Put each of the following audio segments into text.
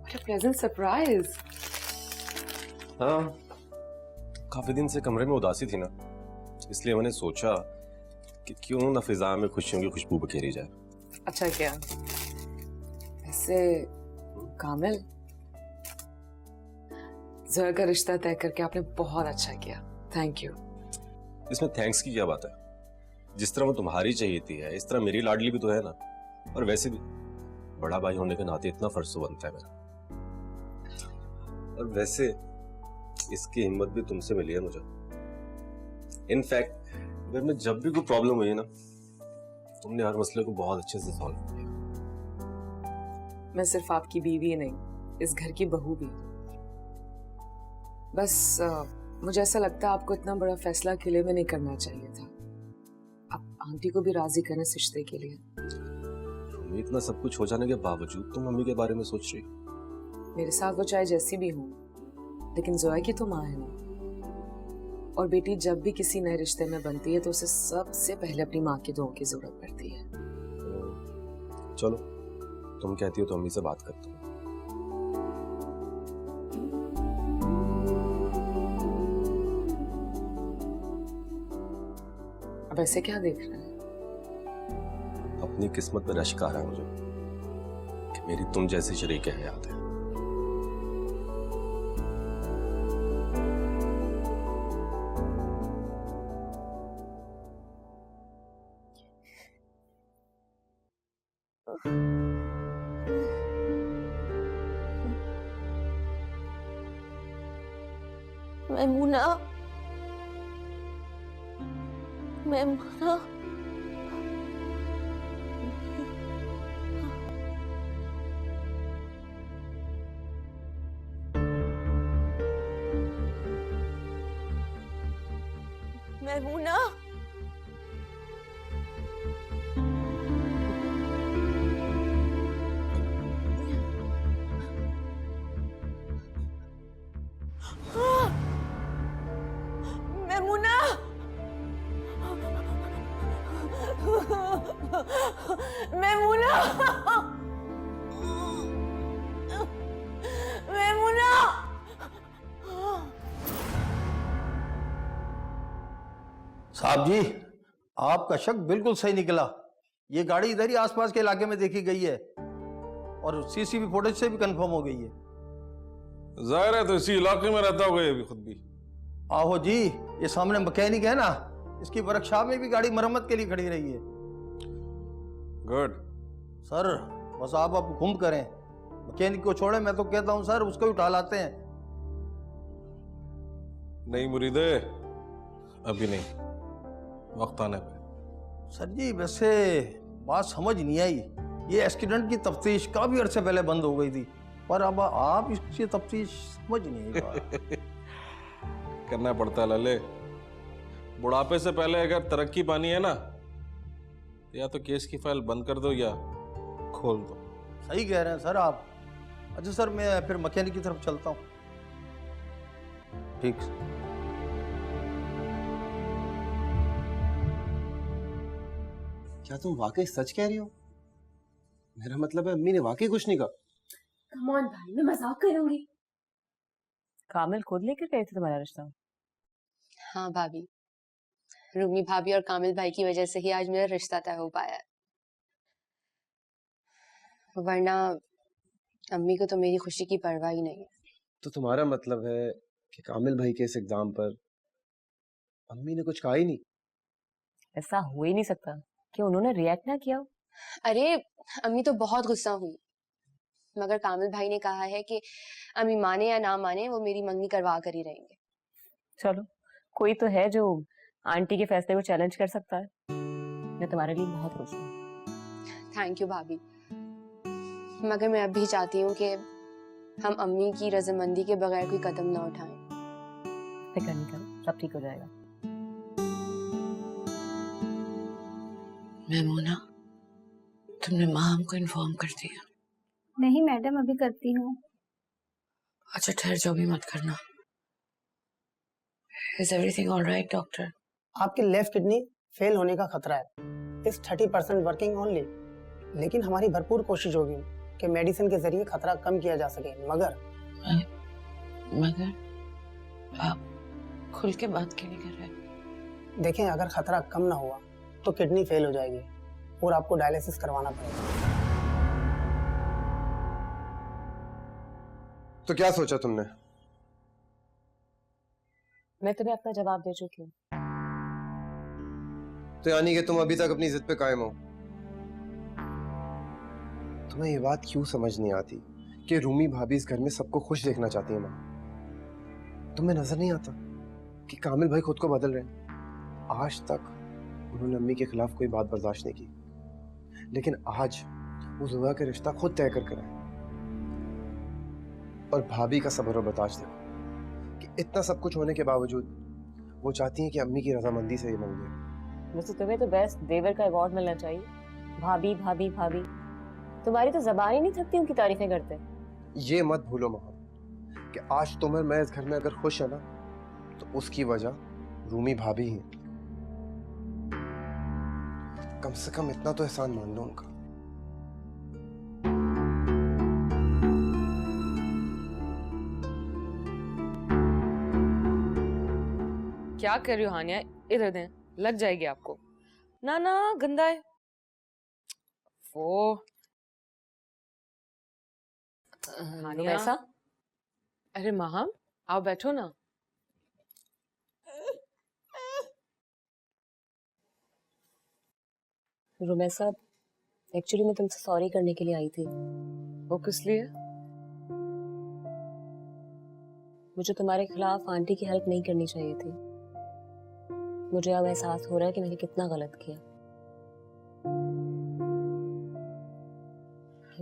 क्या pleasant surprise. हाँ, काफी दिन से कमरे में उदासी थी ना, इसलिए मैंने सोचा कि क्यों ना फिजा में खुशियों की खुशबू बखेरी जाए। अच्छा क्या? ऐसे कामिल, ज़ोया का रिश्ता तय करके आपने बहुत अच्छा किया। Thank you. इसमें थैंक्स की क्या बात है? जिस तरह वो तुम्हारी चाहिए थी है, इस तरह मेरी लाडली भी तो है ना। और वैसे भी बड़ा भाई होने के नाते इतना फर्ज तो बनता है मेरा। और वैसे इसकी हिम्मत भी तुमसे मिली है मुझे। इनफैक्ट घर में जब भी कोई प्रॉब्लम हुई ना, तुमने हर मसले को बहुत अच्छे से सॉल्व किया। मैं सिर्फ आपकी बीवी नहीं, इस घर की बहू भी। बस मुझे ऐसा लगता है आपको इतना बड़ा फैसला अकेले में नहीं करना चाहिए था। आप आंटी को भी राजी करें इस रिश्ते के लिए। इतना सब कुछ हो जाने के बावजूद तुम मम्मी के बारे में सोच रही हो? मेरे साथ वो चाहे जैसी भी हो, लेकिन ज़ोया की तो माँ है ना। और बेटी जब भी किसी नए रिश्ते में बनती है तो उसे सबसे पहले अपनी माँ की दुआओं की जरूरत पड़ती है। चलो, तुम कहती हो तो अम्मी से बात करता हूँ। अब ऐसे क्या देख रहे हैं? अपनी किस्मत में रश्क आ रहा है मुझे कि मेरी तुम जैसी शरीके हयात है। मैमूना, मैमूना, मैमूना, मैमूना, मैमूना, मैमूना। साहब जी, आपका शक बिल्कुल सही निकला। ये गाड़ी इधर ही आसपास के इलाके में देखी गई है और सीसीटीवी फुटेज से भी कंफर्म हो गई है। जाहिर है तो इसी इलाके में रहता होगा ये भी खुद भी। आहो जी, ये सामने मैकेनिक है ना, इसकी वर्कशॉप में भी गाड़ी मरम्मत के लिए खड़ी रही है। गुड सर बस आप अब घूम करें, मैकेनिक को छोड़े। मैं तो कहता हूँ सर उसको ही उठा लाते हैं। नहीं मुरीदे, अभी नहीं, वक्त आने पे। सर जी वैसे बात समझ नहीं आई, ये एक्सीडेंट की तफ्तीश काफी अरसे पहले बंद हो गई थी, पर अब आप इसकी तफ्तीश समझ नहीं आई बात। करना पड़ता है लले। बुढ़ापे से पहले अगर तरक्की पानी है ना, या तो केस की फाइल बंद कर दो या खोल दो। सही कह रहे हैं सर आप। अच्छा सर, मैं फिर मैकेनिक की तरफ चलता हूँ। ठीक। क्या तुम वाकई सच कह रही हो? मेरा मतलब है अम्मी ने वाकई कुछ नहीं कहा। कम ऑन भाई, मैं मजाक करूंगी। कामिल खुद लेकर गए थे तुम्हारा रिश्ता? हाँ भाभी, रूमी भाभी और कामिल भाई की वजह से ही आज मेरा रिश्ता तय हो पाया है। वरना अम्मी को तो मेरी खुशी की परवाह ही नहीं है। तो तुम्हारा मतलब है कि कामिल भाई के इस एग्जाम पर अम्मी ने कुछ कहा ही नहीं? ऐसा हो ही नहीं सकता कि उन्होंने रिएक्ट ना किया। अरे अम्मी तो बहुत गुस्सा हुई, मगर कामिल भाई ने कहा है कि अम्मी माने या ना माने वो मेरी मंगनी करवा कर ही रहेंगे। चलो, कोई तो है जो आंटी के फैसले को चैलेंज कर सकता है। मैं तुम्हारे लिए बहुत खुश हूँ। थैंक यू भाभी, मगर मैं अब भी चाहती हूँ कि हम अम्मी की रजामंदी के बगैर कोई कदम ना उठाएं। फिक्र नहीं करो, सब ठीक हो जाएगा। मैमूना, तुमने माम को इन्फॉर्म कर दिया? नहीं मैडम, अभी करती हूँ। अच्छा ठहर जाओ, भी मत करना। Is everything all right, doctor? आपकी लेफ्ट किडनी फेल होने का खतरा है। इस 30% वर्किंग ओनली, लेकिन हमारी भरपूर कोशिश होगी कि मेडिसिन के जरिए खतरा कम किया जा सके, मगर आप खुल के बात क्यों नहीं कर रहे? देखें, अगर खतरा कम ना हुआ तो किडनी फेल हो जाएगी और आपको डायलिसिस करवाना पड़ेगा। तो क्या सोचा तुमने? मैं तुम्हें अपना जवाब दे चुकी हूँ। तो यानी कि तुम अभी तक अपनी जिद पे कायम हो। तुम्हें ये बात क्यों समझ नहीं आती कि रूमी भाभी इस घर में सबको खुश देखना चाहती है माँ? तुम्हें नजर नहीं आता कि कामिल भाई खुद को बदल रहे हैं? आज तक उन्होंने अम्मी के खिलाफ कोई बात बर्दाश्त नहीं की, लेकिन आज वो जोया का रिश्ता खुद तय कर कराए। और भाभी का सब्र और बर्दाश्त देखो कि इतना सब कुछ होने के बावजूद वो चाहती हैं कि अम्मी की रजामंदी से ये मांगे। वैसे तुम्हें तो बेस्ट देवर का अवार्ड मिलना चाहिए। भाभी भाभी भाभी, तुम्हारी तो जबान ही नहीं थकती उनकी तारीफें करते। ये मत भूलो माँ कि आज तुम और मैं इस घर में अगर खुश है ना, तो उसकी वजह रूमी भाभी है। कम से कम इतना तो एहसान मान लो उनका। क्या कर रही हो हानिया? इधर दें, लग जाएगी आपको। ना ना, गंदा है वो। हानिया, ऐसा? अरे माहम, आओ बैठो ना। रुमैसा साहब, एक्चुअली मैं तुमसे सॉरी करने के लिए आई थी। वो किस लिए? मुझे तुम्हारे खिलाफ आंटी की हेल्प नहीं करनी चाहिए थी। मुझे अब एहसास हो रहा है कि मैंने कितना गलत किया।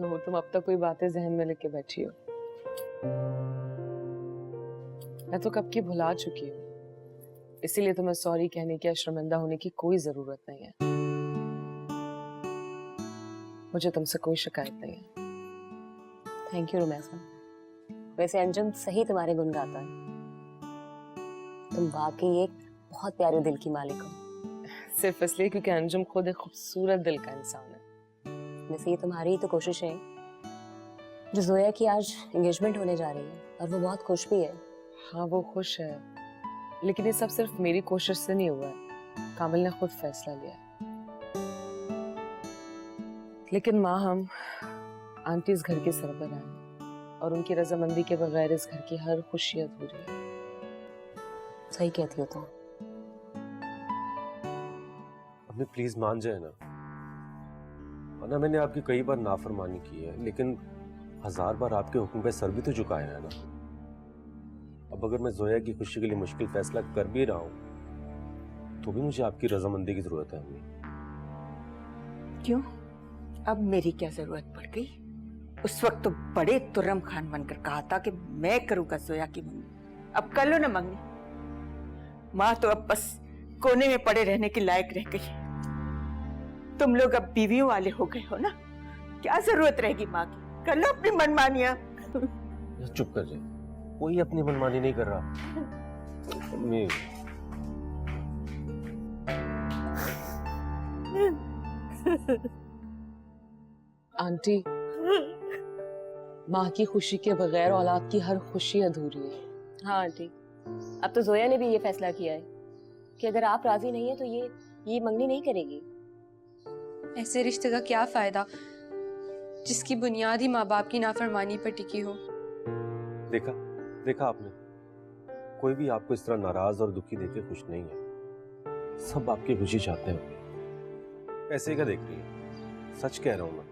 वो तुम अब तक कोई बातें जहन में लेके बैठी हो। मैं तो कब की भुला चुकी हूँ, इसीलिए तुम्हें सॉरी कहने की या शर्मिंदा होने की कोई जरूरत नहीं है। मुझे तुमसे कोई शिकायत नहीं है। Thank you Rumaisa. वैसे अंजुम सही तुम्हारे गुण गाता है। तुम वाकई एक बहुत प्यारे दिल की मालिक हो। सिर्फ इसलिए क्योंकि अंजुम खुद एक खूबसूरत दिल का इंसान है। वैसे ये तुम्हारी ही तो कोशिश है जो जोया की आज एंगेजमेंट होने जा रही है, और वो बहुत खुश भी है। हाँ, वो खुश है, लेकिन ये सब सिर्फ मेरी कोशिश से नहीं हुआ है। कामिल ने खुद फैसला लिया है। लेकिन माँ, हम आंटी इस घर की सरबराह हैं और उनकी रजामंदी के बगैर इस घर की हर खुशी अधूरी है। सही कहती हो तुम। अम्मी प्लीज मान जाए ना। वरना मैंने आपकी कई बार नाफरमानी की है, लेकिन 1000 बार आपके हुक्म पे सर भी तो झुकाया है ना। अब अगर मैं जोया की खुशी के लिए मुश्किल फैसला कर भी रहा हूँ तो भी मुझे आपकी रजामंदी की जरूरत है अम्मी। क्यों? अब मेरी क्या जरूरत पड़ गई? उस वक्त तो बड़े तुर्रम खान बनकर कहा था कि मैं करूंगा जोया की मंगनी। अब कर लो ना मंगनी। माँ तो अब बस कोने में पड़े रहने की लायक रह गई। तुम लोग अब बीवियों वाले हो गए हो ना, क्या जरूरत रहेगी माँ की? कर लो अपनी मनमानियां। चुप कर जाए, कोई अपनी मनमानी नहीं कर रहा। अम्मी आंटी, माँ की खुशी के बगैर औलाद की हर खुशी अधूरी है। हाँ आंटी, अब तो जोया ने भी ये फैसला किया है कि अगर आप राजी नहीं है तो ये मंगनी नहीं करेगी। ऐसे रिश्ते का क्या फायदा जिसकी बुनियाद ही माँ बाप की नाफरमानी पर टिकी हो। देखा आपने, कोई भी आपको इस तरह नाराज और दुखी देखे खुश नहीं है। सब आपकी खुशी चाहते हैं। पैसे का देख रही है, सच कह रहा हूं मैं।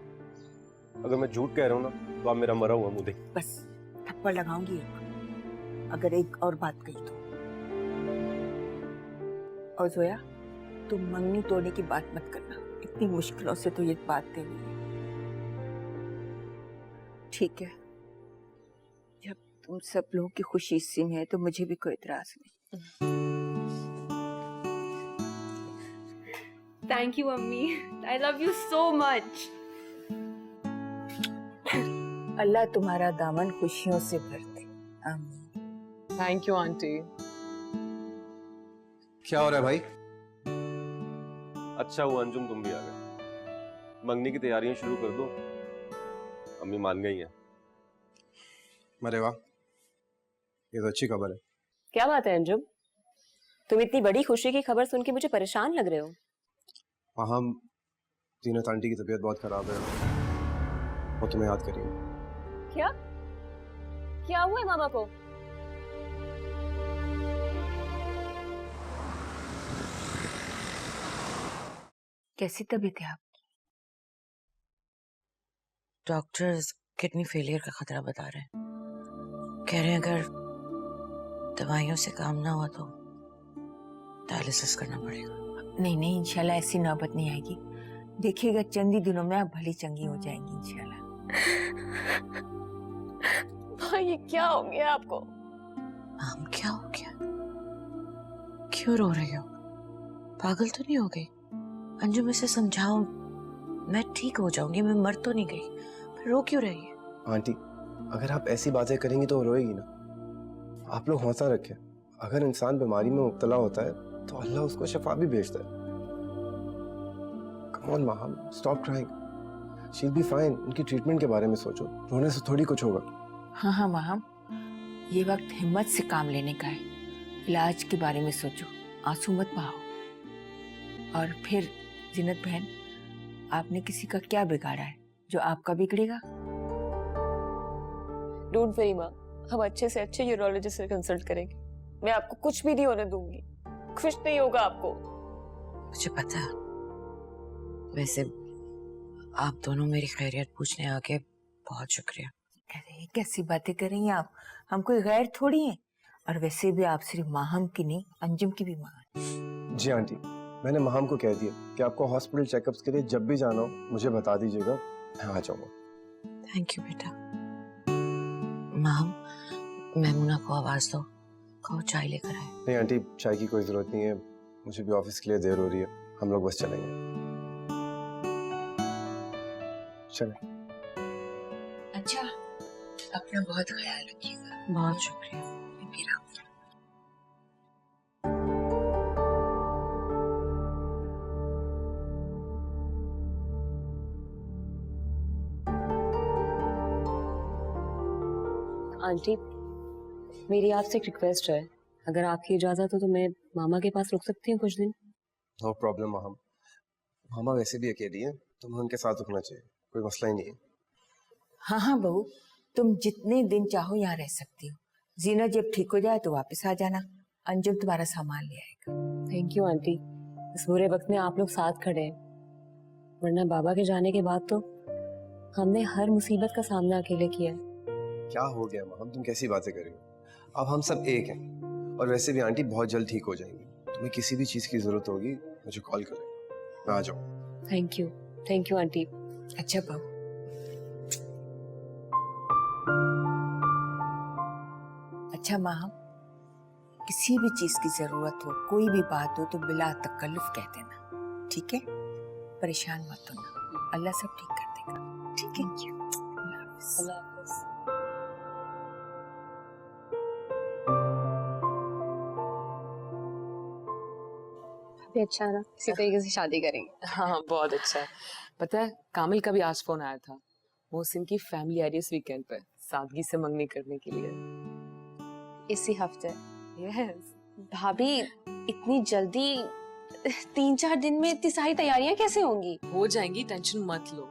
अगर मैं झूठ कह रहा हूं ना तो आप मेरा मरा हुआ मुंह देख। बस थप्पड़ लगाऊंगी एक, अगर एक और बात कही तो। और जोया, तुम मंगनी तोड़ने की बात मत करना। इतनी मुश्किलों से तो ये बात तय हुई है। ठीक है, जब तुम सब लोगों की खुशी इसी में है तो मुझे भी कोई इतराज नहीं। थैंक यू अम्मी, I love you so much. Allah तुम्हारा दामन खुशियों से भर दे। आमीन। Thank you aunty. क्या हो रहा है भाई? अच्छा हुआ अंजुम तुम भी आ गए। मंगनी की तैयारियां शुरू कर दो। अम्मी मान गई हैं। अरे वाह, ये तो अच्छी खबर है। क्या बात है अंजुम, तुम इतनी बड़ी खुशी की खबर सुन के मुझे परेशान लग रहे हो। हाँ, हम जीनत आंटी की तबीयत बहुत खराब है, वो तुम्हें याद करिए। क्या क्या हुआ है मामा को? कैसी तबीयत है आपकी? डॉक्टर्स किडनी फेलियर का खतरा बता रहे हैं। कह रहे हैं अगर दवाइयों से काम ना हुआ तो डायलिसिस करना पड़ेगा। नहीं नहीं, इंशाल्लाह ऐसी नौबत नहीं आएगी। देखिएगा चंद ही दिनों में आप भली चंगी हो जाएंगी इंशाल्लाह। भाई ये क्या हो गया आपको? हम क्या हो गया? क्यों रो रही हो? पागल तो नहीं हो गई? अंजुम इसे समझाओ, मैं ठीक हो जाऊंगी, मैं मर तो नहीं गई, पर रो क्यों रही है? आंटी, अगर आप ऐसी बातें करेंगी तो वो रोएगी ना। आप लोग हौसला रखें, अगर इंसान बीमारी में मुब्तला होता है तो अल्लाह उसको शफा भी भेजता है। Come on Maham, stop crying, she will be fine. उनकी ट्रीटमेंट के बारे में सोचो, रोने से थोड़ी कुछ होगा। हाँ हाँ माहम, ये वक्त हिम्मत से काम लेने का है। इलाज के बारे में सोचो, आंसू मत बहाओ। और फिर जीनत बहन, आपने किसी का क्या बिगाड़ा है जो आपका बिगड़ेगा? डोंट वरी माँ, हम अच्छे से अच्छे यूरोलॉजिस्ट से कंसल्ट करेंगे। मैं आपको कुछ भी नहीं होने दूंगी, खुश नहीं होगा आपको। मुझे पता है। वैसे आप दोनों मेरी खैरियत पूछने आके बहुत शुक्रिया। अरे कैसी बातें कर रही हैं आप, हम कोई गैर थोड़ी हैं। और वैसे भी आप सिर्फ माहम की नहीं, अंजुम की भी माँ हैं। जी आंटी, मैंने माहम को कह दिया कि आपको हॉस्पिटल चेकअप्स के लिए जब भी जाना हो मुझे बता दीजिएगा, मैं आ जाऊंगा। थैंक यू बेटा। माम, मैमुना को आवाज दो, कहो चाय लेकर आए। नहीं आंटी, चाय की कोई जरूरत नहीं है, मुझे भी ऑफिस के लिए देर हो रही है, हम लोग बस चलेंगे। चलें। अच्छा, अपना बहुत ख्याल रखिएगा। बहुत शुक्रिया। मेरा आंटी, मेरी आपसे एक रिक्वेस्ट है, अगर आपकी इजाजत हो तो मैं मामा के पास रुक सकती हूँ कुछ दिन? नो प्रॉब्लम माहम, मामा वैसे भी अकेली है, तुम्हें उनके साथ रुकना चाहिए, कोई मसला ही नहीं है। हाँ हाँ बहू, तुम जितने दिन चाहो यहाँ रह सकती हो। जीना जब ठीक हो जाए तो वापस आ जाना, अंजुम तुम्हारा सामान ले आएगा। थैंक यू आंटी, इस बुरे वक्त में आप लोग साथ खड़े हैं, वरना बाबा के जाने के बाद तो हमने हर मुसीबत का सामना अकेले किया है। क्या हो गया माहम, तुम कैसी बातें कर रही हो? अब हम सब एक हैं, और वैसे भी आंटी बहुत जल्द ठीक हो जाएंगी। तुम्हें किसी भी चीज की जरूरत होगी मुझे कॉल करें, मैं आ जाऊँ। Thank you aunty. अच्छा बहू, अच्छा माहम, किसी भी चीज की जरूरत हो, कोई भी बात हो तो बिला तकल्लुफ कह देना, ठीक है? परेशान मत होना, अल्लाह सब ठीक कर देगा। ठीक है? अल्लाह हाफ़िज़। भी अच्छा है ना, इसी तरीके से शादी करेंगे। हाँ बहुत अच्छा है। पता है कामिल का भी आज फोन आया था, मोहसिन की फैमिली आ रही है इस वीकेंड पे सादगी से मंगनी करने के लिए। इसी हफ्ते? यस। भाभी इतनी जल्दी 3-4 दिन में इतनी सारी तैयारियां कैसे होंगी? हो जाएंगी, टेंशन मत लो।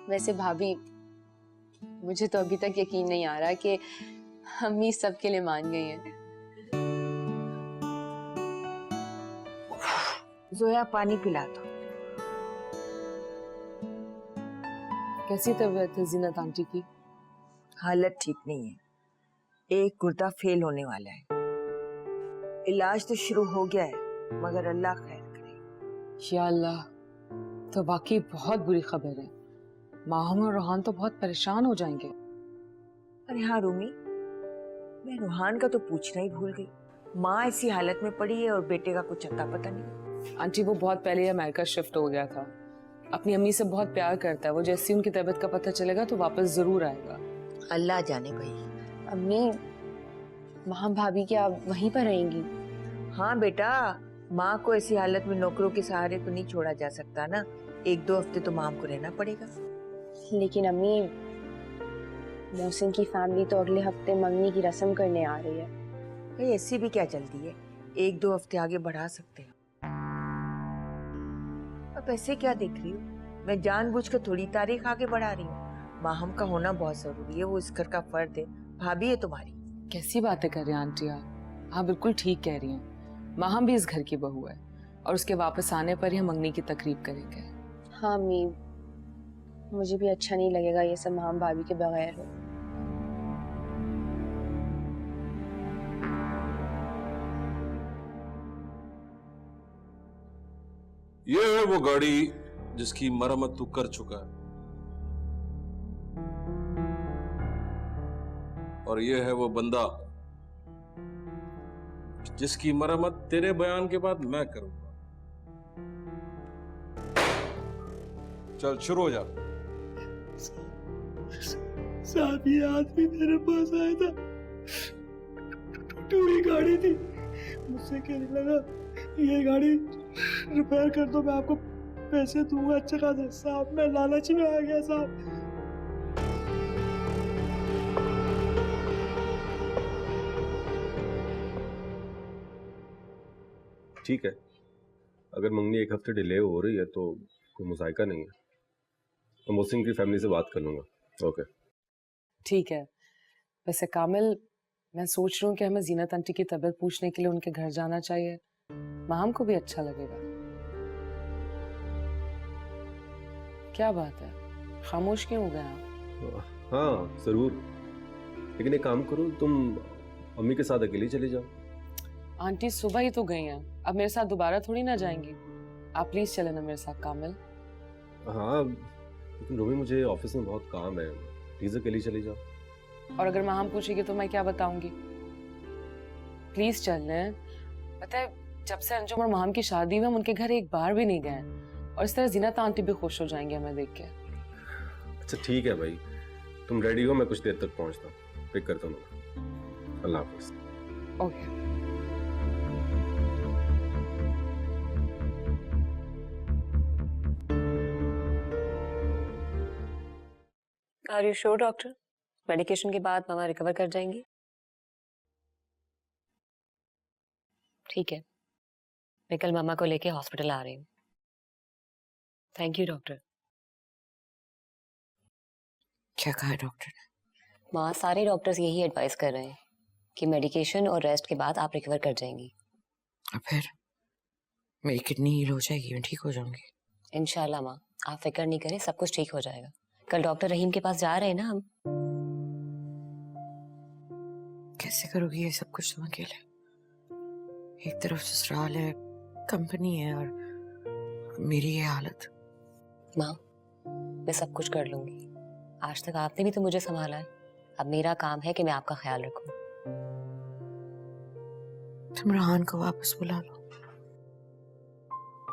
वैसे भाभी मुझे तो अभी तक यकीन नहीं आ रहा कि अम्मी सबके लिए मान गई हैं। जोया पानी पिला दो। कैसी तबीयत है जीनत आंटी की? हालत ठीक नहीं है, एक गुर्दा फेल होने वाला है। इलाज तो शुरू हो गया है, मगर अल्लाह खैर करे। या अल्लाह, तो वाकई बहुत बुरी खबर है। माहम और रोहान तो बहुत परेशान हो जाएंगे। अरे हाँ रूमी, मैं रोहान का तो पूछना ही भूल गई। माँ ऐसी हालत में पड़ी है और बेटे का कुछ अता पता नहीं। आंटी वो बहुत पहले अमेरिका शिफ्ट हो गया था, अपनी अम्मी से बहुत प्यार करता है। वो जैसे उनकी तबीयत का पता चलेगा तो वापस जरूर आएगा। अल्लाह जाने भाई। अम्मी, वहाँ भाभी क्या वहीं पर रहेंगी? हाँ बेटा, माँ को ऐसी हालत में नौकरों के सहारे तो नहीं छोड़ा जा सकता ना। 1-2 हफ्ते तो माँ को रहना पड़ेगा। लेकिन अम्मी मोहसिन की फैमिली तो अगले हफ्ते मंगनी की रस्म करने आ रही है। भाई ऐसी भी क्या जल्दी है, 1-2 हफ्ते आगे बढ़ा सकते हैं। अब ऐसे क्या देख रही हूँ, मैं जानबूझ कर थोड़ी तारीख आगे बढ़ा रही हूँ। माहम का होना बहुत जरूरी है, वो इस घर का फर्द है, भाभी है तुम्हारी। कैसी बातें कर रही हैं आंटी आप? हाँ बिल्कुल ठीक कह रही हैं। माहम भी इस घर की बहू है और उसके वापस आने पर ही हम मंगनी की तकरीब करेंगे। हाँ अम्मी, मुझे भी अच्छा नहीं लगेगा ये सब माम भाभी के बगैर हो। ये है वो गाड़ी जिसकी मरम्मत तू कर चुका है, और ये है वो बंदा जिसकी मरम्मत तेरे बयान के बाद मैं करूंगा। चल शुरू हो जा। साहब ये आदमी मेरे पास आया था, टूटी गाड़ी थी, मुझसे कहने लगा ये गाड़ी रिपेयर कर दो, मैं आपको पैसे दूंगा अच्छे खासे। साहब मैं लालच में आ गया साहब। ठीक है, अगर मंगनी 1 हफ्ते डिले हो रही है तो कोई मुज़ायका नहीं है, तो मोहसिन की फैमिली से बात कर लूँगा। ओके ठीक है। वैसे कामिल, मैं सोच रही हूँ कि हमें जीनत आंटी की तबीयत पूछने के लिए उनके घर जाना चाहिए, माहम को भी अच्छा लगेगा। क्या बात है, खामोश क्यों हो गए आप? हाँ ज़रूर, लेकिन एक काम करो, तुम अम्मी के साथ अकेली चले जाओ। आंटी सुबह ही तो गई हैं, अब मेरे साथ दोबारा थोड़ी ना जाएंगी। आप प्लीज चले ना मेरे साथ कामिल। हाँ लेकिन रूमी, मुझे ऑफिस में बहुत काम है, प्लीज अकेली चली जाओ। और अगर माहम पूछेगी तो मैं क्या बताऊंगी? प्लीज चल लें। पता है, जब से अंजुम और माहम की शादी हुई हम उनके घर एक बार भी नहीं गए, और इस तरह जीनत आंटी भी खुश हो जाएंगे हमें देख के। अच्छा ठीक है भाई, तुम रेडी हो, मैं कुछ देर तक पहुंचता हूँ, पिक करता हूँ। अल्लाह हाफिज। Okay. Are you sure doctor, medication के बाद मामा रिकवर कर जाएंगी? ठीक है, मैं कल मामा को लेके हॉस्पिटल आ रही हूँ। Thank you doctor. क्या कहा डॉक्टर ने? माँ, सारे डॉक्टर्स यही एडवाइस कर रहे हैं कि मेडिकेशन और रेस्ट के बाद आप रिकवर कर जाएंगी। और फिर मेरी किडनी हील हो जाएगी, मैं ठीक हो जाऊंगी? इंशाल्लाह माँ, आप फिक्र नहीं करें, सब कुछ ठीक हो जाएगा। कल डॉक्टर रहीम के पास जा रहे हैं ना हम। कैसे करोगी ये सब कुछ तुम अकेले? एक तरफ ससुराल है, कंपनी है, और मेरी ये हालत। माँ, मैं सब कुछ कर लूंगी। आज तक आपने भी तो मुझे संभाला है, अब मेरा काम है कि मैं आपका ख्याल रखूं। तुम रेहान को वापस बुला लो,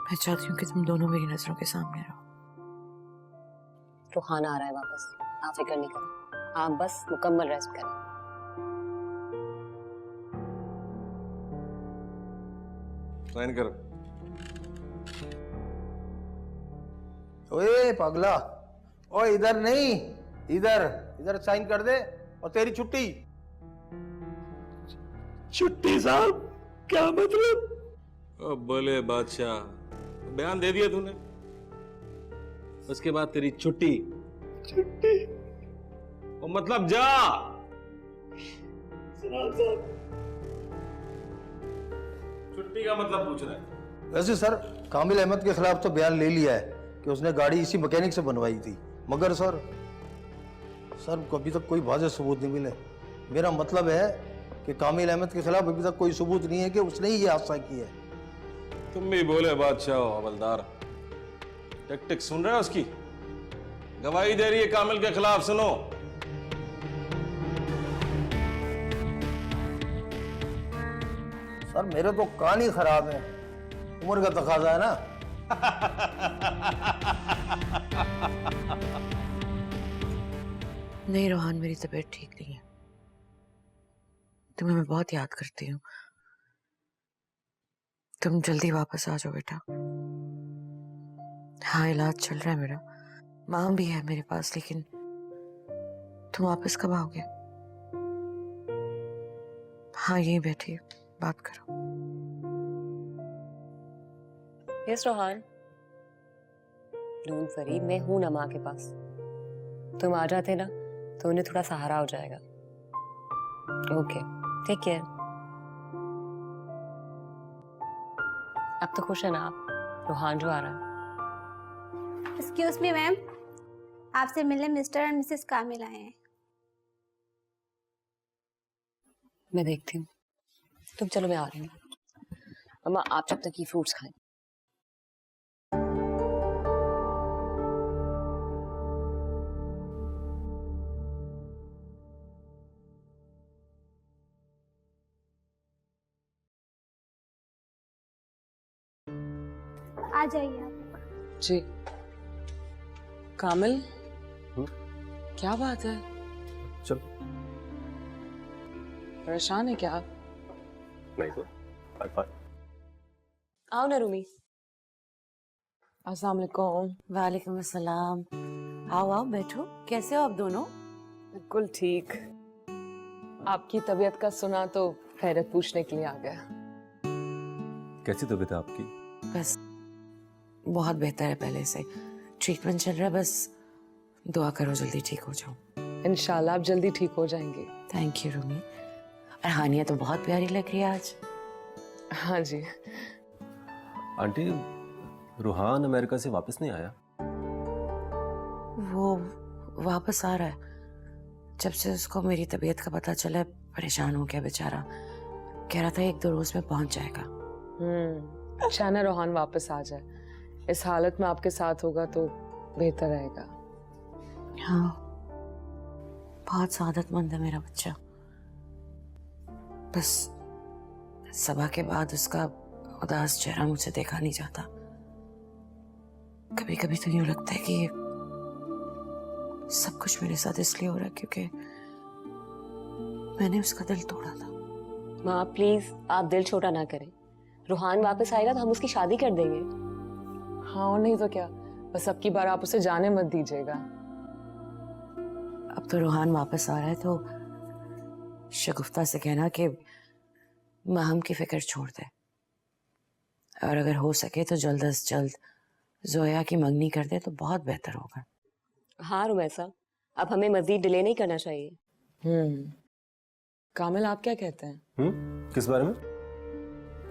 मैं चाहती हूँ कि तुम दोनों मेरी नजरों के सामने रहो। रूहान आ रहा है वापस, आप फिक्र नहीं करें, आप बस मुकम्मल रेस्ट करें। साइन कर। ओए पगला, ओ इधर नहीं, इधर इधर साइन कर दे, और तेरी छुट्टी। छुट्टी साहब, क्या मतलब? ओ बोले बादशाह, बयान दे दिया तूने, उसके बाद तेरी छुट्टी। छुट्टी? ओ मतलब जा। साहब, छुट्टी का मतलब पूछ रहा है? वैसे सर, कामिल अहमद के खिलाफ तो बयान ले लिया है कि उसने गाड़ी इसी मैकेनिक से बनवाई थी, मगर सर अभी तक कोई वाज़ेह सबूत नहीं मिले। मेरा मतलब है कि कामिल अहमद के खिलाफ अभी तक कोई सबूत नहीं है कि उसने ही ये हादसा किया है। तुम भी बोले बादशाह हो हवलदार, टिक सुन रहे हो? उसकी गवाही दे रही है कामिल के खिलाफ, सुनो। सर मेरे तो कान ही खराब है, उम्र का तकाजा है ना। नहीं रोहान, मेरी तबीयत ठीक नहीं है, तुम्हें मैं बहुत याद करती हूँ। तुम जल्दी वापस आ जाओ बेटा। हाँ इलाज चल रहा है मेरा, माँ भी है मेरे पास, लेकिन तुम वापस कब आओगे? हाँ यही बैठी बात करो। यस रोहान, डोंट वरी, मैं हूं ना माँ के पास। तुम आ जाते ना तो उन्हें थोड़ा सहारा हो जाएगा। Okay, take care. अब तो खुश है ना आप? रोहान जो आ रहा है। एक्सक्यूज मी मैम, आपसे मिलने मिस्टर और मिसेस कामिल आए हैं। मैं देखती हूँ, तुम चलो मैं आ रही हूँ। अम्मा आप जब तक ये फ्रूट्स खाएं। आ जाइए आप। जी कामिल, क्या बात है? चल। परेशान है क्या? नहीं तो आओ ना रूमी। अस्सलाम वालेकुम। वालेकुम अस्सलाम। आओ आओ बैठो। कैसे हो आप दोनों? बिल्कुल ठीक। आपकी तबीयत का सुना तो खैरियत पूछने के लिए आ गया। कैसी तबीयत है आपकी? बस बहुत बेहतर है पहले से। ट्रीटमेंट चल रहा है, बस दुआ करो जल्दी ठीक हो जाऊं। इंशाल्लाह आप जल्दी ठीक हो जाएंगे। Thank you Rumi. और हानिया तो बहुत प्यारी लग रही है आज। हाँ जी। आंटी, रूहान अमेरिका से वापस नहीं आया? वो वापस आ रहा है। जब से उसको मेरी तबीयत का पता चला परेशान हो गया बेचारा। कह रहा था 1-2 रोज में पहुंच जाएगा। अच्छा ना रोहान वापस आ जाए। इस हालत में आपके साथ होगा तो बेहतर रहेगा। हाँ, बहुत सादतमंद है मेरा बच्चा। बस सबा के बाद उसका उदास चेहरा मुझसे देखा नहीं जाता। कभी कभी तो यूं लगता है कि ये सब कुछ मेरे साथ इसलिए हो रहा है क्योंकि मैंने उसका दिल तोड़ा था। माँ प्लीज आप दिल छोटा ना करें। रूहान वापस आएगा तो हम उसकी शादी कर देंगे। हाँ और नहीं तो क्या, बस अब की बार आप उसे जाने मत दीजिएगा। अब तो रूहान वापस आ रहा है तो शगुफ्ता से कहना कि महम की फिक्र छोड़ दे, और अगर हो सके तो जल्द अज जल्द जोया की मंगनी कर दे तो बहुत बेहतर होगा। हाँ रुमैसा, अब हमें मजीद डिले नहीं करना चाहिए। कामिल आप क्या कहते हैं? किस बारे में?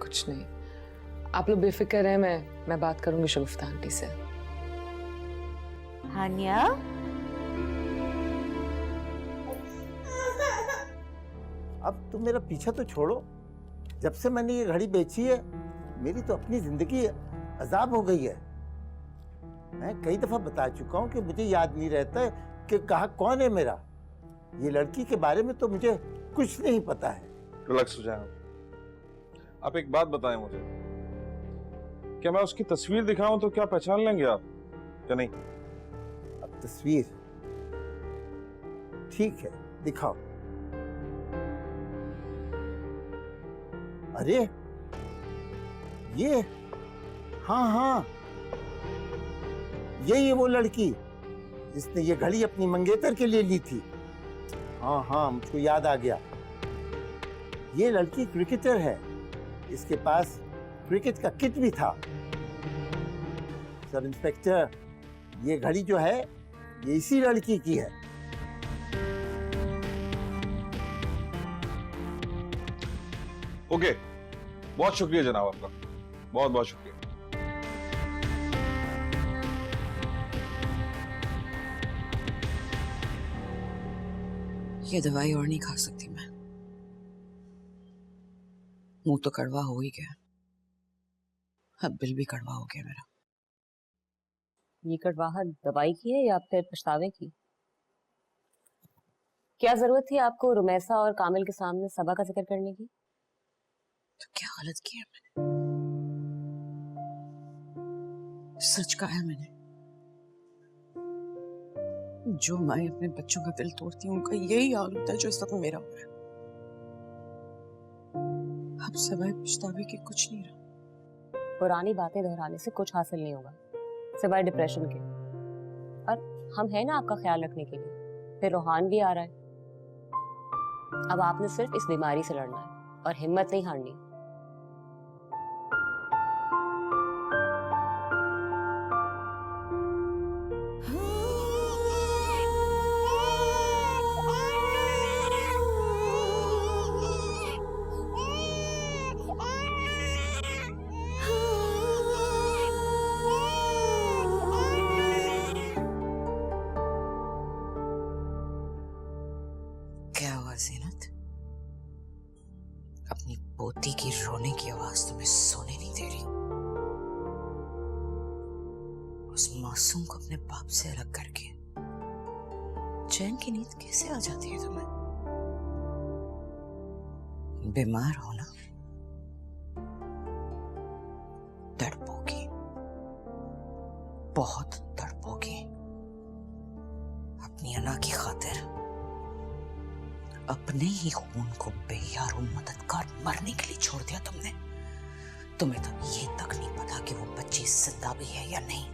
कुछ नहीं, आप लोग बेफिक्र हैं। मैं बात करूंगी शगुफ्ता आंटी से। हानिया, अब तुम मेरा पीछा तो छोड़ो। जब से मैंने ये घड़ी बेची है मेरी तो अपनी जिंदगी अजाब हो गई है। मैं कई दफा बता चुका हूँ कि मुझे याद नहीं रहता है कि कहाँ कौन है मेरा। ये लड़की के बारे में तो मुझे कुछ नहीं पता है। रिलैक्स हो जाए आप। एक बात बताएं मुझे, क्या मैं उसकी तस्वीर दिखाऊं तो क्या पहचान लेंगे आप या नहीं? अब तस्वीर ठीक है, दिखाओ। अरे ये, हाँ हाँ, ये वो लड़की जिसने ये घड़ी अपनी मंगेतर के लिए ली थी। हाँ हाँ, मुझको याद आ गया। ये लड़की क्रिकेटर है, इसके पास क्रिकेट का किट भी था। सब इंस्पेक्टर, ये घड़ी जो है ये इसी लड़की की है। ओके, बहुत शुक्रिया जनाब आपका, बहुत बहुत शुक्रिया। ये दवाई और नहीं खा सकती मैं। मुंह तो कड़वा हो ही गया, अब बिल भी कड़वा हो गया मेरा। ये कड़वाहट दवाई की है या फिर पछतावे की? क्या जरूरत थी आपको रुमैसा और कामिल के सामने सबा का जिक्र करने की? तो क्या गलत किया मैंने? सच कहा है मैंने। जो माए अपने बच्चों का दिल तोड़ती है उनका यही हाल होता है जो इस वक्त मेरा हो रहा है। अब सिवाय पछतावे के कुछ नहीं रहा। पुरानी बातें दोहराने से कुछ हासिल नहीं होगा सिवाय डिप्रेशन के। और हम हैं ना आपका ख्याल रखने के लिए। फिर रोहान भी आ रहा है। अब आपने सिर्फ इस बीमारी से लड़ना है और हिम्मत नहीं हारनी। क्या हुआ जीनत? अपनी पोती की रोने की आवाज तुम्हें सोने नहीं दे रही? उस मासूम को अपने बाप से अलग करके चैन की नींद कैसे आ जाती है तुम्हें? बीमार हो ना, तड़पोगी, बहुत तड़पोगी। अपनी अना की खातिर अपने ही खून को बेयारों मददगार मरने के लिए छोड़ दिया तुमने। तुम्हें तो ये तक नहीं पता कि वो बच्ची जिंदा भी है या नहीं।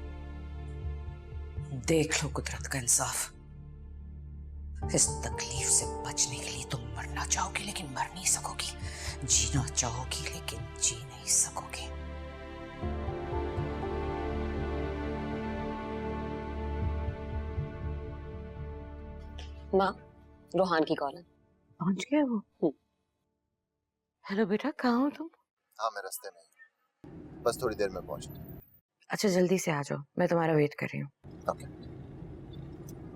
देख लो कुदरत का इंसाफ। इस तकलीफ से बचने के लिए तुम मरना चाहोगी लेकिन मर नहीं सकोगी, जीना चाहोगी लेकिन जी नहीं सकोगी। माँ, रोहान की कॉल है। पहुंच गए वो? हेलो बेटा, कहाँ हो तुम? हाँ, मैं रास्ते में हूँ, बस थोड़ी देर में पहुँचता। अच्छा जल्दी से आ जाओ, मैं तुम्हारा वेट कर रही हूँ। Okay,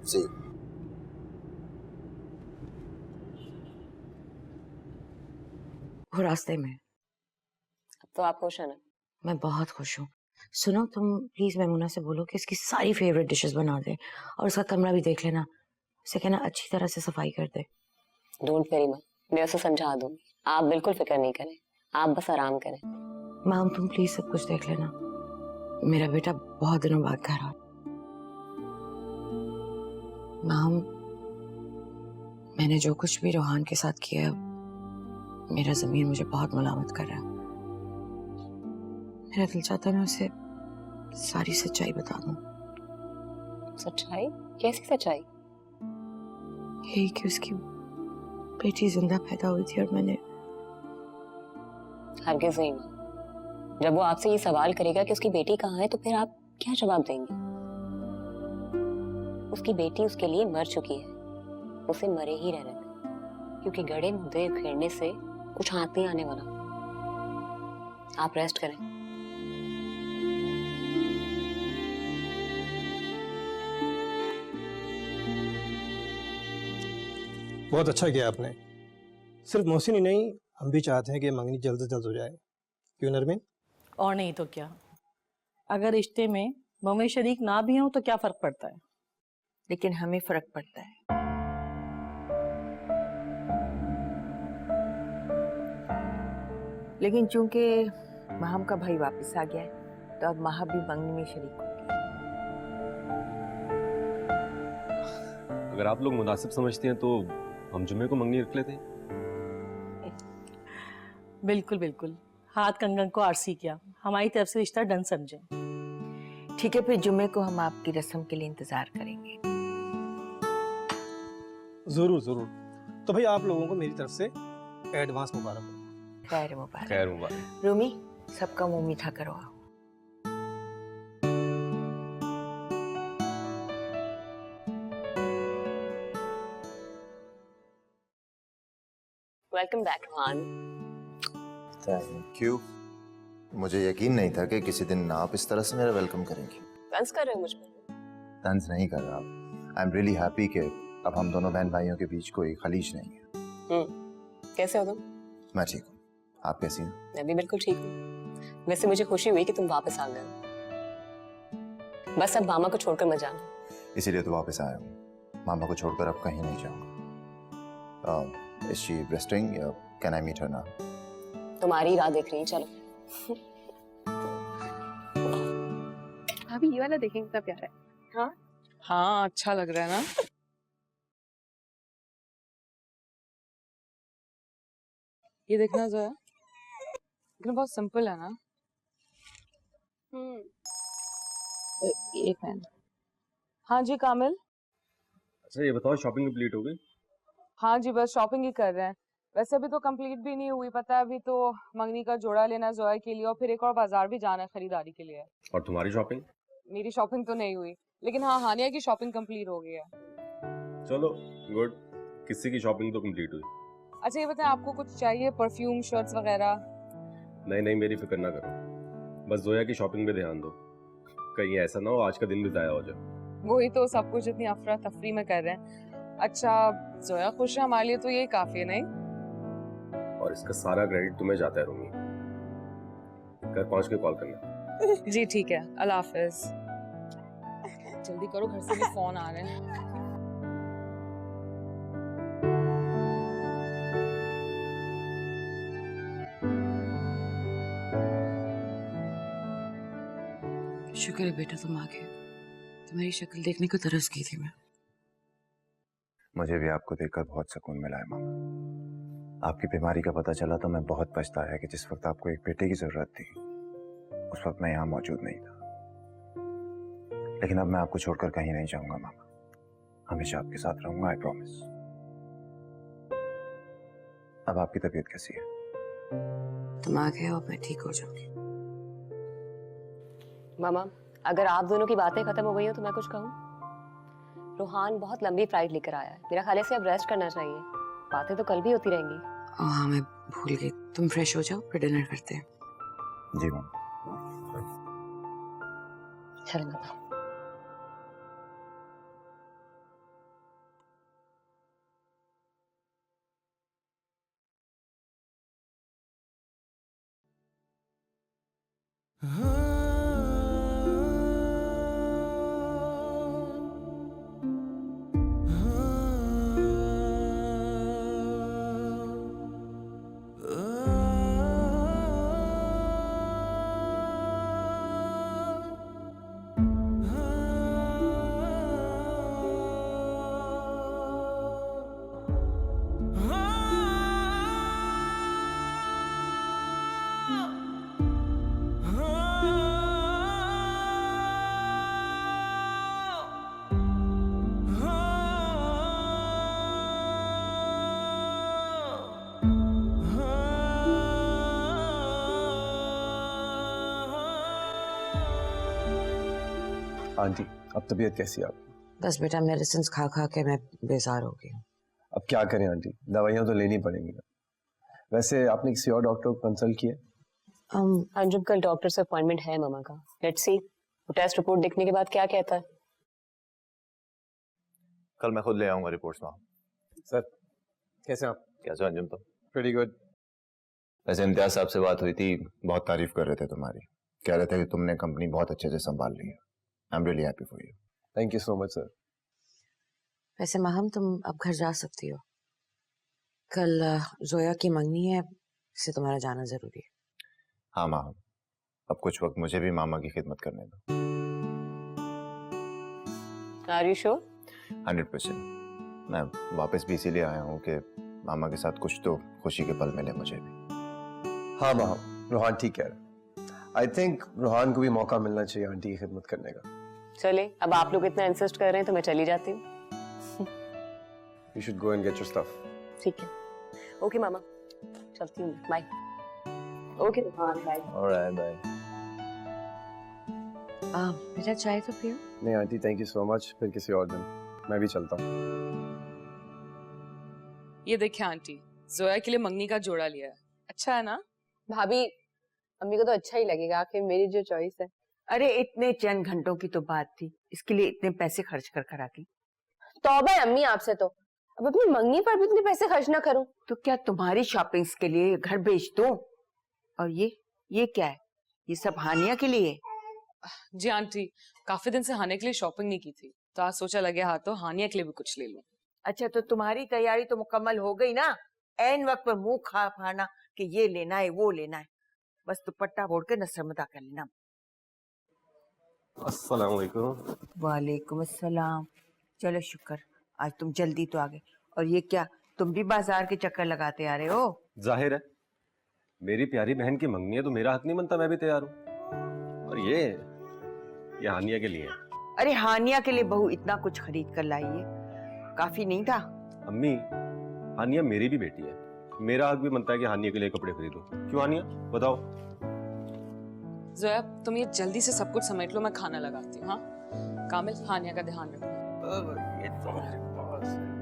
see you. वो रास्ते में। अब तो आप खुश हैं ना? मैं बहुत खुश हूँ। सुनो, तुम प्लीज मैमुना से बोलो कि इसकी सारी फेवरेट डिशेस बना दे और उसका कमरा भी देख लेना। उसे कहना अच्छी तरह से सफाई कर दे। डोंट वरी माँ, मैं उसे समझा दूंगी। आप बिल्कुल फिक्र नहीं करें, आप बस आराम करें। माम तुम प्लीज सब कुछ देख लेना। मेरा बेटा बहुत दिनों बाद घर आ। माम, मैंने जो कुछ भी रोहान के साथ किया, मेरा ज़मीर मुझे बहुत मलामत कर रहा है। मेरा दिल चाहता है मैं उसे सारी सच्चाई बता दूं। सच्चाई? कैसी सच्चाई? यही कि उसकी बेटी जिंदा पैदा हुई थी और मैंने। हरगिज़ नहीं माँ। जब वो आपसे ये सवाल करेगा कि उसकी बेटी कहाँ है, तो फिर आप क्या जवाब देंगे? उसकी बेटी उसके लिए मर चुकी है, उसे मरे ही रहने दें, क्योंकि गड़े मुद्दे उखेड़ने से कुछ हाथ नहीं आने वाला। आप रेस्ट करें। बहुत अच्छा किया आपने। सिर्फ मोहसिन ही नहीं, हम भी चाहते हैं कि मंगनी जल्द से जल्द हो जाए। क्यों नरमीन? और नहीं तो क्या। अगर रिश्ते में मम्मी शरीक ना भी हो तो क्या फर्क पड़ता है? लेकिन हमें फर्क पड़ता है। लेकिन चूंकि महम का भाई वापस आ गया है तो अब महब भी मंगनी में शरीक होगी। अगर आप लोग मुनासिब समझते हैं तो हम जुम्मे को मंगनी रख लेते हैं। बिल्कुल बिल्कुल, हाथ कंगन को आरसी किया, हमारी तरफ से रिश्ता डन समझे। ठीक है, फिर जुम्मे को हम आपकी रस्म के लिए इंतजार करेंगे। जरूर जरूर। तो भाई आप लोगों को मेरी तरफ से एडवांस मुबारक हो। खैर मुबारक। खैर मुबारक। रूमी, सबका मुंह मीठा करो। Welcome back Rohan. Thank you. मुझे यकीन नहीं था कि किसी दिन आप इस तरह से मेरा वेलकम करेंगी। तंज कर रहे हो मुझ पर? तंज नहीं कर रहा। आई एम रियली हैप्पी कि अब हम दोनों बहन भाइयों के बीच कोई खलीज नहीं है। कैसे हो तुम? मैं ठीक हूँ, आप कैसी हैं? मैं भी बिल्कुल ठीक हूँ। वैसे मुझे खुशी हुई कि तुम वापस आ गए हो। बस अब मामा को छोड़कर मत जाना। इसीलिए तो वापस आया हूँ। मामा को छोड़कर अब कहीं नहीं जाऊँगा। Is she resting? Can I meet her now? तुम्हारी राह देख रही हूँ, चलो। अभी ये वाला देखें कितना प्यारा है। हाँ हाँ, अच्छा लग रहा है ना। ये देखना जो है, लेकिन बहुत सिंपल है ना। एक मिनट। हाँ जी कामिल। अच्छा ये बताओ, शॉपिंग कंप्लीट हो गई? हाँ जी, बस शॉपिंग ही कर रहे हैं। वैसे अभी तो कंप्लीट भी नहीं हुई, पता है, अभी तो मंगनी का जोड़ा लेना है जोया के लिए, और फिर एक और बाजार भी जाना है खरीदारी के लिए। और तुम्हारी शॉपिंग? मेरी शॉपिंग तो नहीं हुई, लेकिन हाँ, हानिया की शॉपिंग कंप्लीट हो गई है। चलो गुड, किसी की शॉपिंग तो कंप्लीट हुई। अच्छा ये बताएं, आपको कुछ चाहिए, परफ्यूम, शर्ट्स वगैरह? नहीं नहीं, मेरी फिक्र ना करो, बस जोया की शॉपिंग पे ध्यान दो, कहीं ऐसा ना हो आज का दिन भी जाया हो जाए। वही तो, सब कुछ इतनी अफरा तफरी में कर रहे हैं। अच्छा जोया खुश है, हमारे लिए तो ये काफी है, नहीं? और इसका सारा क्रेडिट तुम्हें जाता है रूमी। घर पहुंच के कॉल करना। जी ठीक है, अल्लाह हाफिज। जल्दी करो, घर से भी फोन आ रहे हैं। शुक्र है बेटा तुम आ गए, तुम्हारी शक्ल देखने को तरस गई थी मैं। मुझे भी आपको देखकर बहुत सुकून मिला है मामा। आपकी बीमारी का पता चला तो मैं बहुत पछताया कि जिस वक्त आपको एक बेटे की जरूरत थी उस वक्त मैं यहाँ मौजूद नहीं था। लेकिन अब मैं आपको छोड़कर कहीं नहीं जाऊंगा मामा, हमेशा आपके साथ रहूंगा, आई प्रॉमिस। अब आपकी तबीयत कैसी है? तुम आ गए हो, मैं ठीक हो जाऊंगी। मामा, अगर आप दोनों की बातें खत्म हो गई हो तो मैं कुछ कहूँ? रोहान बहुत लंबी फ्लाइट लेकर आया है, मेरा ख्याल है इसे अब रेस्ट करना चाहिए। बातें तो कल भी होती रहेंगी। हाँ मैं भूल गई, तुम फ्रेश हो जाओ फिर डिनर करते हैं। जी मामा। चलो मामा। आंटी अब तबीयत कैसी है आपकी? बस बेटा मेडिसिन खा खा के मैं बेजार हो गई हूँ। अब क्या करें आंटी, दवाइयाँ तो लेनी पड़ेंगी ना। वैसे आपने किसी और डॉक्टर को कंसल्ट किया? अंजुम कल डॉक्टर से अपॉइंटमेंट है मामा का, लेट्स सी वो टेस्ट रिपोर्ट देखने के बाद क्या कहता है। कल मैं खुद ले आऊंगा रिपोर्ट्स मामा। सर कैसे आप? कैसे हो अंजुम? तुम? Pretty good. वैसे इम्तियाज साहब से बात हुई थी, बहुत तारीफ कर रहे थे तुम्हारी, कह रहे थे कि तुमने कंपनी बहुत अच्छे से संभाल ली है। I am really happy for you. Thank you so much sir. वैसे महम तुम अब घर जा सकती हो, कल जोया की मंगनी है, इससे तुम्हारा जाना जरूरी है। हाँ मामा, अब कुछ वक्त मुझे भी मामा की खिदमत करने दो। Are you sure? 100%। मैं वापस भी इसीलिए आया हूँ कि मामा के साथ कुछ तो खुशी के पल मिले मुझे भी। हाँ मामा, रोहान ठीक कह रहा है। आई थिंक रोहान को भी मौका मिलना चाहिए आंटी की खिदमत करने का। चले, अब आप लोग इतना इंसिस्ट कर रहे हैं तो मैं चली जाती हूँ। You should go and get your stuff. ठीक है, ओके मामा, चलती हूँ, bye. Okay bye. Alright, bye. बेटा चाय तो पियो। नहीं aunty thank you so much, फिर किसी और दिन। मैं भी चलता हूँ। ये देखिए आंटी, जोया के लिए मंगनी का जोड़ा लिया है, अच्छा है ना? भाभी, अम्मी को तो अच्छा ही लगेगा, आखिर मेरी जो चॉइस है। अरे इतने चंद घंटों की तो बात थी, इसके लिए इतने पैसे खर्च कर कर आ गई। तौबा है अम्मी आपसे तो, अब अपनी मंगनी पर भी इतने पैसे खर्च ना करूं। तो क्या तुम्हारी शॉपिंग्स के लिए घर बेच दूं? और ये क्या है? ये सब हानिया के लिए? जी आंटी, काफी दिन से हानिया के लिए शॉपिंग नहीं की थी, तो आज सोचा लगे हाथ तो हानिया के लिए भी कुछ ले लूं। अच्छा तो तुम्हारी तैयारी तो मुकम्मल हो गई ना? ऐन वक्त पर मुंह खा फाना कि ये लेना है वो लेना है, बस दुपट्टा ओढ़ के नसरमदा कर लेना। अस्सलाम वालेकुम। वालेकुम अस्सलाम। चलो शुक्र, आज तुम जल्दी तो आ गए। और ये क्या, तुम भी बाजार के चक्कर लगाते आ रहे हो? जाहिर है, मेरी प्यारी बहन की मंगनी है तो मेरा हक नहीं बनता, मैं भी तैयार हूँ। और ये हानिया के लिए। अरे हानिया के लिए बहू इतना कुछ खरीद कर लाई है, काफी नहीं था? अम्मी, हानिया मेरी भी बेटी है, मेरा हक भी बनता है कि हानिया के लिए कपड़े खरीदो। क्यों हानिया, बताओ। जोया, तुम ये जल्दी से सब कुछ समेट लो, मैं खाना लगाती हूँ। हाँ कामिल, हानिया का ध्यान रखना। ये तो मेरे पास है।